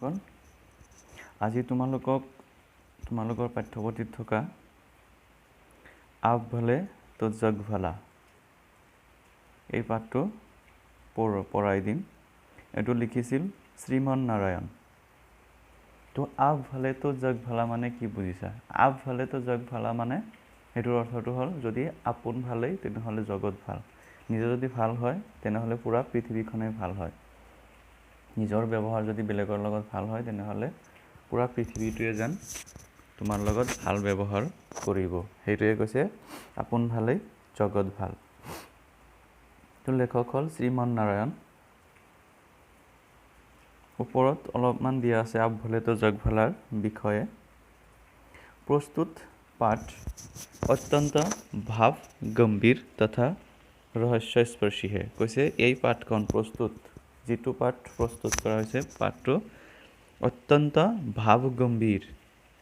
শিশুসকল, আজি তোমালোকৰ পাঠ্যপুথিত থকা আপ ভালে তো জগ ভালা এই পাঠটো পঢ়াই দিম। এইটো লিখিছিল শ্ৰীমন নাৰায়ণ। তো আপ ভালে তো জগ ভালা মানে কি বুজিছা? আপ ভালে তো জগ ভালা মানে সেইটোৰ অৰ্থটো হ'ল যদি আপোন ভালেই তেনেহ'লে জগত ভাল। নিজে যদি ভাল হয় তেনেহ'লে পুৰা পৃথিৱীখনেই ভাল হয়। নিজৰ ব্যৱহাৰ যদি বেলেগৰ লগত ভাল হয় তেনেহ'লে পুৰা পৃথিৱীটোৱে যেন তোমাৰ লগত ভাল ব্যৱহাৰ কৰিব। সেইটোৱে কৈছে আপোন ভালেই জগত ভাল। তো লেখক হ'ল শ্ৰীমন নাৰায়ণ। ওপৰত অলপমান দিয়া আছে আপ ভালে তো জগ ভালাৰ বিষয়ে। প্ৰস্তুত পাঠ অত্যন্ত ভাৱ গম্ভীৰ তথা ৰহস্যস্পৰ্শী হে। কৈছে এই পাঠখন যিটো পাঠ প্ৰস্তুত কৰা হৈছে পাঠটো অত্যন্ত ভাৱ গম্ভীৰ।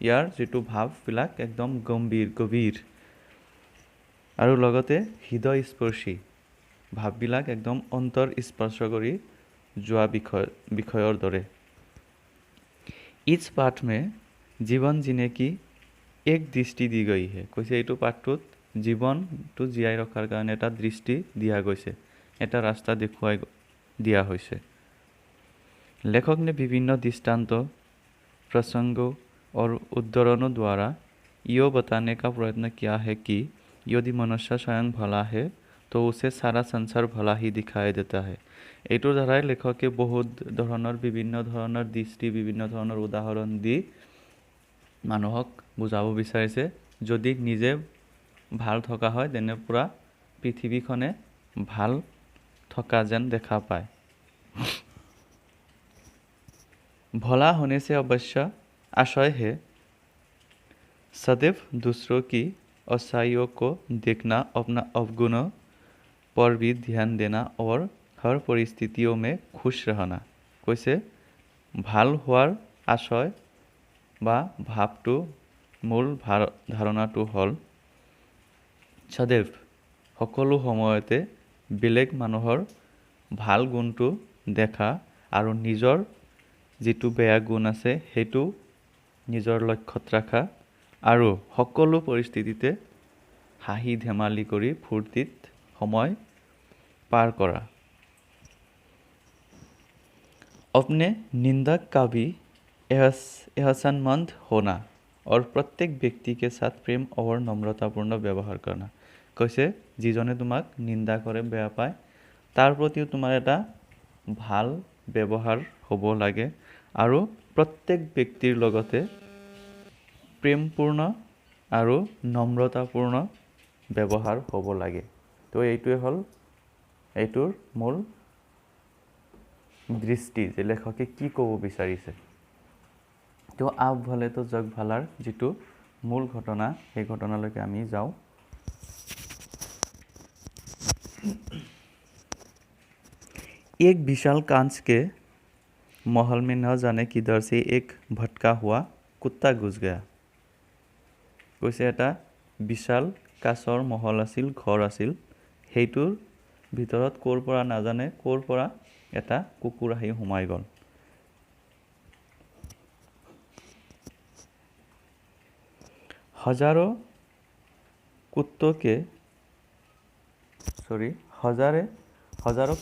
ইয়াৰ যিটো ভাৱবিলাক একদম গভীৰ আৰু লগতে হৃদয় স্পৰ্শী ভাৱবিলাক একদম অন্তৰ স্পৰ্শ কৰি যোৱা বিষয়ৰ দৰে। ইছ পাঠ মে জীৱন জিনে কি এক দৃষ্টি দি গই হে। কৈছে এইটো পাঠটোত জীৱনটো জীয়াই ৰখাৰ কাৰণে এটা দৃষ্টি দিয়া গৈছে, এটা ৰাস্তা দেখুৱাই দিয়া হৈছে। लेखक ने विभिन्न दृष्टांत प्रसंगों और उद्धरणों द्वारा यो बताने का प्रयत्न किया है कि यदि मनुष्य स्वयं भला है तो उसे सारा संसार भला ही दिखाई देता है। এইটোৰ দ্বাৰাই লেখকে বহুত ধৰণৰ বিভিন্ন ধৰণৰ দৃষ্টি বিভিন্ন ধৰণৰ উদাহৰণ দি মানুহক বুজাব বিচাৰিছে যদি নিজে ভাল থকা হয় তেনে পুৰা পৃথিৱীখনে ভাল থকা যেন দেখা পায়। भला होने से अवश्य आशय है सदैव दूसरों की अच्छाइयों को देखना, अपना अवगुणों पर भी ध्यान देना और हर परिस्थितियों में खुश रहना। কৈছে ভাল হোৱাৰ আশয় বা ভাৱটো মূল ধাৰণাটো হ'ল সदैव সকলো সময়তে বেলেগ মানুহৰ ভাল গুণটো দেখা আৰু নিজৰ যিটো বেয়া গুণ আছে সেইটো নিজৰ লক্ষ্যত ৰাখা আৰু সকলো পৰিস্থিতিতে হাঁহি ধেমালি কৰি ফূৰ্তিত সময় পাৰ কৰা। अपने निंदक का भी एहसानमंद होना और प्रत्येक व्यक्ति के साथ प्रेम और নম্ৰতাপূৰ্ণ ব্যৱহাৰ करना। কৈছে যিজনে তোমাক নিন্দা কৰে বেয়া পায় তাৰ প্ৰতিও তোমাৰ এটা ভাল ব্যৱহাৰ হ'ব লাগে আৰু প্ৰত্যেক ব্যক্তিৰ লগতে প্ৰেমপূৰ্ণ আৰু নম্ৰতাপূৰ্ণ ব্যৱহাৰ হ'ব লাগে। তো এইটোৱে হ'ল এইটোৰ মূল দৃষ্টি যে লেখকে কি ক'ব বিচাৰিছে। তো আপ ভালে তো জগ ভালাৰ যিটো মূল ঘটনা সেই ঘটনালৈকে আমি যাওঁ। एक विशाल कांच के महल में न जाने किधर से एक भटका हुआ कुत्ता घुस गया। কৈছে এটা বিশাল কাঁচৰ মহল আছিল, ঘৰ আছিল, সেইটোৰ ভিতৰত ক'ৰ পৰা নাজানে ক'ৰ পৰা এটা কুকুৰ আহি সোমাই গ'ল। हजारों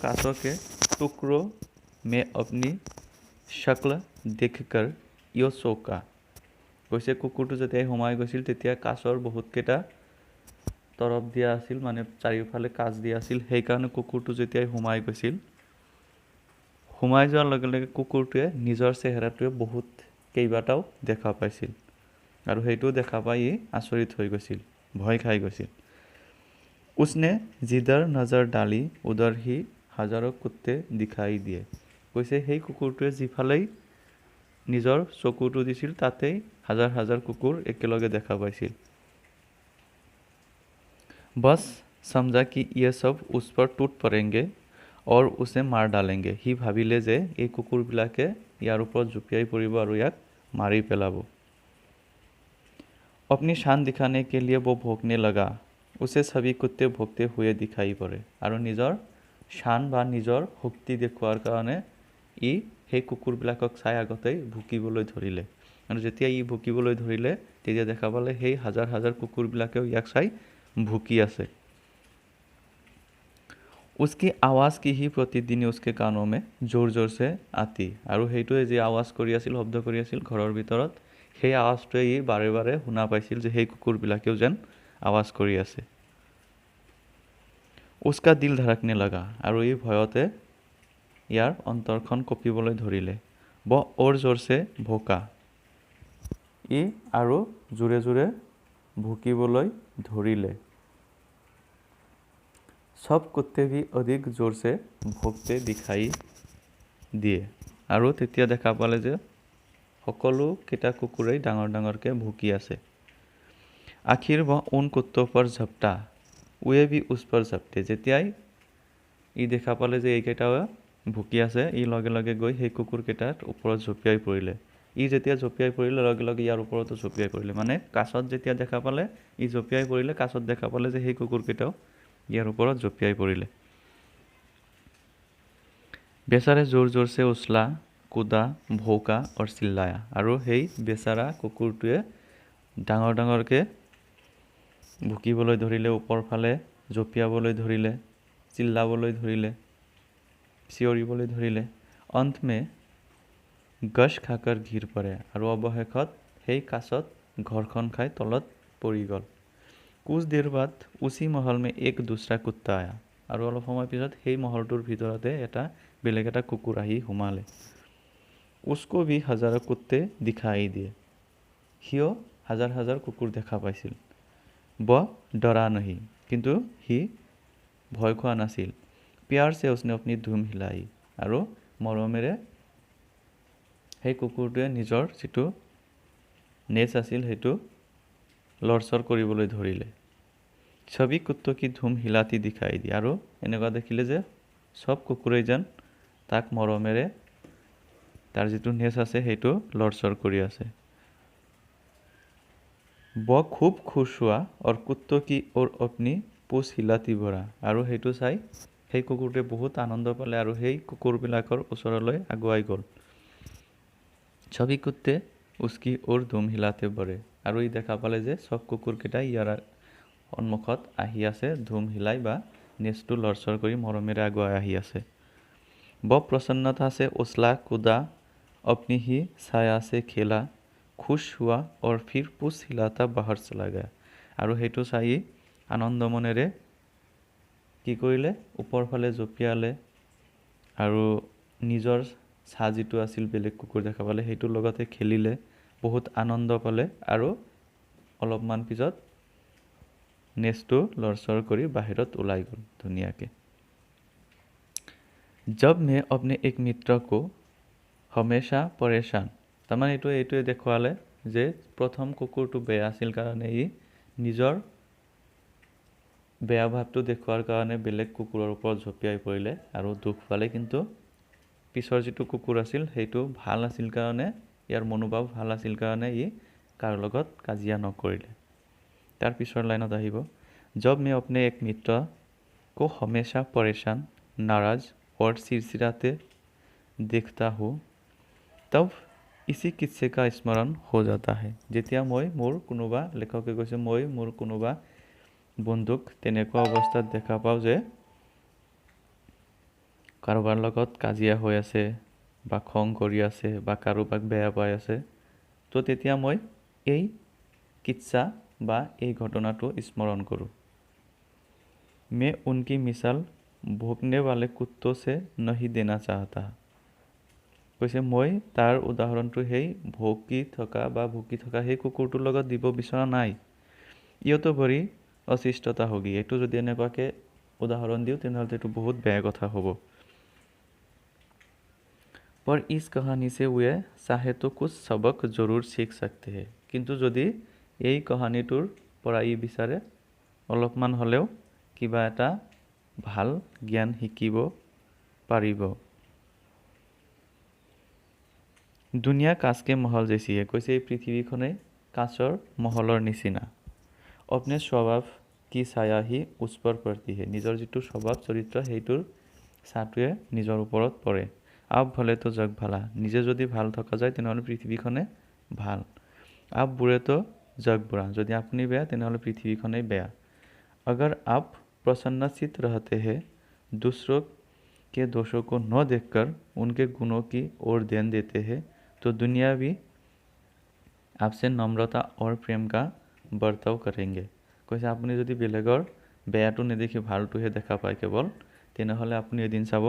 कांचों के टुकड़ों में अपनी शक्ल देखकर यो चौंका। কৈছে কুকুৰটো যেতিয়া সোমাই গৈছিল তেতিয়া কাঁচৰ বহুতকেইটা তৰফ দিয়া আছিল, মানে চাৰিওফালে কাঁচ দিয়া আছিল। সেইকাৰণে কুকুৰটো যেতিয়া সোমাই গৈছিল, সোমাই যোৱাৰ লগে লগে কুকুৰটোৱে নিজৰ চেহেৰাটোৱে বহুত কেইবাটাও দেখা পাইছিল আৰু সেইটো দেখা পাই আচৰিত হৈ গৈছিল, ভয় খাই গৈছিল। उसने जिधर नजर डाली उधर ही हजारों कुत्ते दिखाई दिए। কৈছে সেই কুকুৰটোৱে যিফালেই নিজৰ চকুটো দিছিল তাতেই হাজাৰ হাজাৰ কুকুৰ একেলগে দেখা পাইছিল। बस समझा कि ये सब उस पर टूट पड़ेंगे और उसे मार डालेंगे। ही ভাবিলে যে এই কুকুৰবিলাকে ইয়াৰ ওপৰত জুপিয়াই পৰিব আৰু ইয়াক মাৰি পেলাব। अपनी शान दिखाने के लिए वो भौंकने लगा। उसे सभी कुत्ते भौंकते हुए दिखाई पड़े। আৰু নিজৰ শান বা নিজৰ শক্তি দেখুৱাৰ কাৰণে ই সেই কুকুৰবিলাকক চাই আগতেই ভুকিবলৈ ধৰিলে আৰু যেতিয়া ই ভুকিবলৈ ধৰিলে তেতিয়া দেখা পালে সেই হাজাৰ হাজাৰ কুকুৰবিলাকেও ইয়াক চাই ভুকি আছে। उसकी आवाज़ की ही प्रतिदिन उसके कानों में जोर जोर से आती আৰু সেইটোৱে যে আৱাজ কৰি আছিল শব্দ কৰি আছিল ঘৰৰ ভিতৰত সেই আৱাজটোৱে ই বাৰে বাৰে শুনা পাইছিল যে সেই কুকুৰবিলাকেও যেন আৱাজ কৰি আছে। उसका दिल धड़कने लगा আৰু ই ভয়তে ইয়াৰ অন্তৰখন কঁপিবলৈ ধৰিলে। वह और जोर से भौंका ই আৰু জোৰে জোৰে ভুকিবলৈ ধৰিলে। सब कुत्ते भी अधिक जोर से भोगते दिखाई দিয়ে আৰু তেতিয়া দেখা পালে যে সকলো কেইটা কুকুৰেই ডাঙৰ ডাঙৰকৈ ভুকি আছে। आखिर वह उन कुत्तों पर झपटा वे भी उस पर झपटे যেতিয়াই ই দেখা পালে যে এইকেইটাও ভুকি আছে ই লগে লগে গৈ সেই কুকুৰকেইটাৰ ওপৰত জঁপিয়াই পৰিলে। ই যেতিয়া জঁপিয়াই পৰিলে লগে লগে ইয়াৰ ওপৰতো জঁপিয়াই পৰিলে মানে কাছত যেতিয়া দেখা পালে ই জঁপিয়াই পৰিলে কাছত দেখা পালে যে সেই কুকুৰকেইটাও ইয়াৰ ওপৰত জঁপিয়াই পৰিলে। बेचारे जोर जोर से उछला कूदा भौंका और चिल्लाया আৰু সেই বেচাৰা কুকুৰটোৱে ডাঙৰ ডাঙৰকৈ ভুকিবলৈ ধৰিলে ওপৰ ফালে জঁপিয়াবলৈ ধৰিলে চিল্লাবলৈ ধৰিলে চিঞৰিবলৈ ধৰিলে। अंत में गश खाकर गिर पड़े আৰু অৱশেষত সেই কাছত ঘৰখন খাই তলত পৰি গ'ল। कुछ देर बाद उसी महल में एक दूसरा कुत्ता आया আৰু অলপ সময় পিছত সেই মহলটোৰ ভিতৰতে এটা বেলেগ এটা কুকুৰ আহি সোমালে। उसको भी हजारों कुत्ते दिखाई दिए সিও হাজাৰ হাজাৰ কুকুৰ দেখা পাইছিল। वह डरा नहीं কিন্তু সি ভয় খোৱা নাছিল। प्यार से उसने अपनी धूम हिलाई আৰু মৰমেৰে সেই কুকুৰটোৱে নিজৰ যিটো নেচ আছিল সেইটো লৰচৰ কৰিবলৈ ধৰিলে। सभी कुत्तों की धूम हिलाती दिखाई दी আৰু এনেকুৱা দেখিলে যে সব কুকুৰেই যেন তাক মৰমেৰে তাৰ যিটো নেচ আছে সেইটো লৰচৰ কৰি আছে। वह खूब खुश हुआ और कुत्तों की ओर अपनी पूंछ हिलाती भरा আৰু সেইটো চাই সেই কুকুৰটোৱে বহুত আনন্দ পালে আৰু সেই কুকুৰবিলাকৰ ওচৰলৈ আগুৱাই গ'ল। सभी कुत्ते उसकी ओर धूम हिलाते बढ़े আৰু ই দেখা পালে যে সব কুকুৰকেইটাই ইয়াৰ সন্মুখত আহি আছে ধুম হিলাই বা নেচটো লৰচৰ কৰি মৰমেৰে আগুৱাই আহি আছে। वह प्रसन्नता से उछला कूदा अपनी ही छाया से खेला खुश हुआ और फिर पूंछ हिलाता बाहर चला गया আৰু সেইটো চাই আনন্দ মনেৰে কি কৰিলে ওপৰ ফালে জঁপিয়ালে আৰু নিজৰ ছাঁ যিটো আছিল বেলেগ কুকুৰ দেখা পালে সেইটোৰ লগতে খেলিলে বহুত আনন্দ পালে আৰু অলপমান পিছত নেচটো লৰচৰ কৰি বাহিৰত ওলাই গ'ল ধুনীয়াকৈ। जब मैं अपने एक मित्र को हमेशा परेशान তাৰমানে এইটোৱে দেখুৱালে যে প্ৰথম কুকুৰটো বেয়া আছিল কাৰণে ই নিজৰ বেয়া ভাৱটো দেখুৱাৰ কাৰণে বেলেগ কুকুৰৰ ওপৰত জঁপিয়াই পৰিলে আৰু দুখ পালে কিন্তু পিছৰ যিটো কুকুৰ আছিল সেইটো ভাল আছিল কাৰণে ইয়াৰ মনোভাৱ ভাল আছিল কাৰণে ই কাৰ লগত কাজিয়া নকৰিলে। তাৰ পিছৰ লাইনত আহিব जब मैं अपने एक मित्र को हमेशा परेशान नाराज और चिड़चिड़ाते देखता हूँ तब इसी किस्से का स्मरण हो जाता है যেতিয়া মই মোৰ কোনোবা লেখকে কৈছে মই মোৰ কোনোবা বন্ধুক তেনেকুৱা অৱস্থাত দেখা পাওঁ যে কাৰোবাৰ লগত কাজিয়া হৈ আছে বা খং কৰি আছে বা কাৰোবাক বেয়া পাই আছে তো তেতিয়া মই এই কিচ্ছা বা এই ঘটনাটো স্মৰণ কৰোঁ। मैं उनकी मिसाल भोगने वाले कुत्तों से नहीं देना चाहता কৈছে মই তাৰ উদাহৰণটো সেই ভুকি থকা সেই কুকুৰটোৰ লগত দিব বিচৰা নাই। ইয়তো ভৰি অশিষ্টতা হোগী এইটো যদি এনেকুৱাকৈ উদাহৰণ দিওঁ তেনেহ'লে এইটো বহুত বেয়া কথা হ'ব। पर इस कहानी से वे चाहे तो कुछ सबक जरूर सीख सकते हैं কিন্তু যদি এই কাহিনীটোৰ পৰা ই বিচাৰে অলপমান হ'লেও কিবা এটা ভাল জ্ঞান শিকিব পাৰিব। दुनिया कांच के महल जैसी है কৈছে এই পৃথিৱীখনে কাঁচৰ মহলৰ নিচিনা। अपने स्वभाव की छाया ही उस पर पड़ती है নিজৰ যিটো স্বভাৱ চৰিত্ৰ সেইটোৰ ছাটোৱে নিজৰ ওপৰত পৰে। आप भले तो जग भला নিজে যদি ভাল থকা যায় তেনেহলে পৃথিৱীখনে ভাল आप बुरे तो जग बुरा যদি আপনি বেয়া তেনেহলে পৃথিৱীখনেই বেয়া अगर आप प्रसन्नचित्त रहते हैं दूसरों के दोषों को न देखकर उनके गुणों की ओर ध्यान देते हैं तो दुनिया भी आपसे नम्रता और प्रेम का बर्ताव करेंगे কৈছে আপুনি যদি বেলেগৰ বেয়াটো নেদেখি ভালটোহে দেখা পায় কেৱল তেনেহলে আপুনি এদিন চাব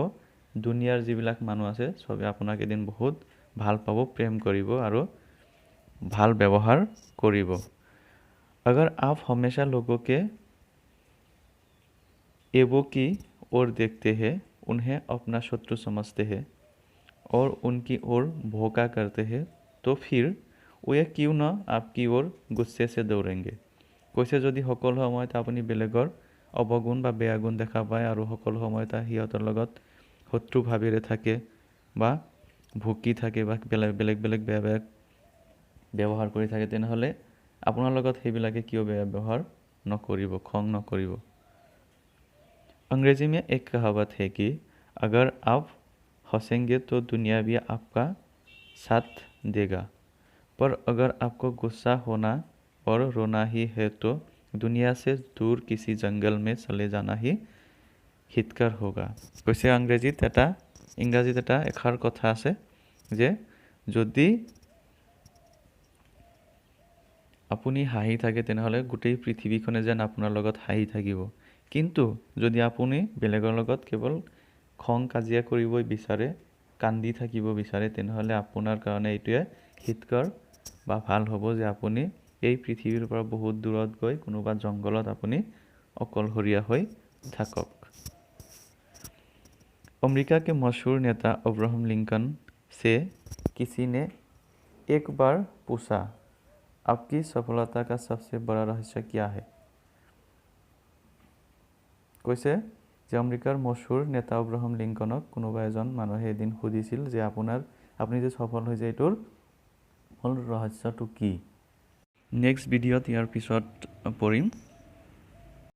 দুনিয়াৰ যিবিলাক মানুহ আছে সবে আপোনাক এদিন বহুত ভাল পাব প্ৰেম কৰিব আৰু ভাল ব্যৱহাৰ কৰিব अगर आप हमेशा लोगों के ऐबों की ओर देखते हैं उन्हें अपना शत्रु समझते हैं और उनकी ओर भोका करते हैं तो फिर वे क्यों न आपकी ओर गुस्से से दौड़ेंगे কৈছে যদি সকলো সময়ত আপুনি বেলেগৰ অৱগুণ বা বেয়া গুণ দেখা পায় আৰু সকলো সময়ত সিহঁতৰ লগত শত্ৰু ভাৱেৰে থাকে বা ভুকি থাকে বা বেলেগ বেলেগ বেয়া ব্যৱহাৰ কৰি থাকে তেনেহলে আপোনাৰ লগত সেইবিলাকে কিয় বেয়া ব্যৱহাৰ নকৰিব খং নকৰিব अंग्रेजी में एक कहावत है कि अगर आप हंसेंगे तो दुनिया भी आपका साथ देगा पर अगर आपको गुस्सा होना और रोना ही है तो दुनिया से दूर किसी जंगल में चले जाना ही हितकर होगा কৈছে ইংৰাজীত এটা এষাৰ কথা আছে যে যদি আপুনি হাঁহি থাকে তেনেহলে গোটেই পৃথিৱীখনে যেন আপোনাৰ লগত হাঁহি থাকিব কিন্তু যদি আপুনি বেলেগৰ লগত কেৱল খং কাজিয়া কৰিবই বিচাৰে কান্দি থাকিব বিচাৰে তেনেহলে আপোনাৰ কাৰণে এইটোৱে হিতকৰ বা ভাল হ'ব যে আপুনি এই পৃথিৱীৰ পৰা বহুত দূৰত গৈ কোনোবা জংগলত আপুনি অকলশৰীয়া হৈ থাকক अमेरिका के मशहूर नेता अब्राहम लिंकन से किसी ने एक बार पूछा आपकी सफलता का सबसे बड़ा रहस्य क्या है কৈছে যে আমেৰিকাৰ মশহুৰ নেতা আব্ৰাহাম লিংকনক কোনোবা এজন মানুহে এদিন সুধিছিল যে আপুনি যে সফল হৈছে এইটোৰ মূল ৰহস্যটো কি নেক্সট ভিডিঅ'ত ইয়াৰ পিছত পঢ়িম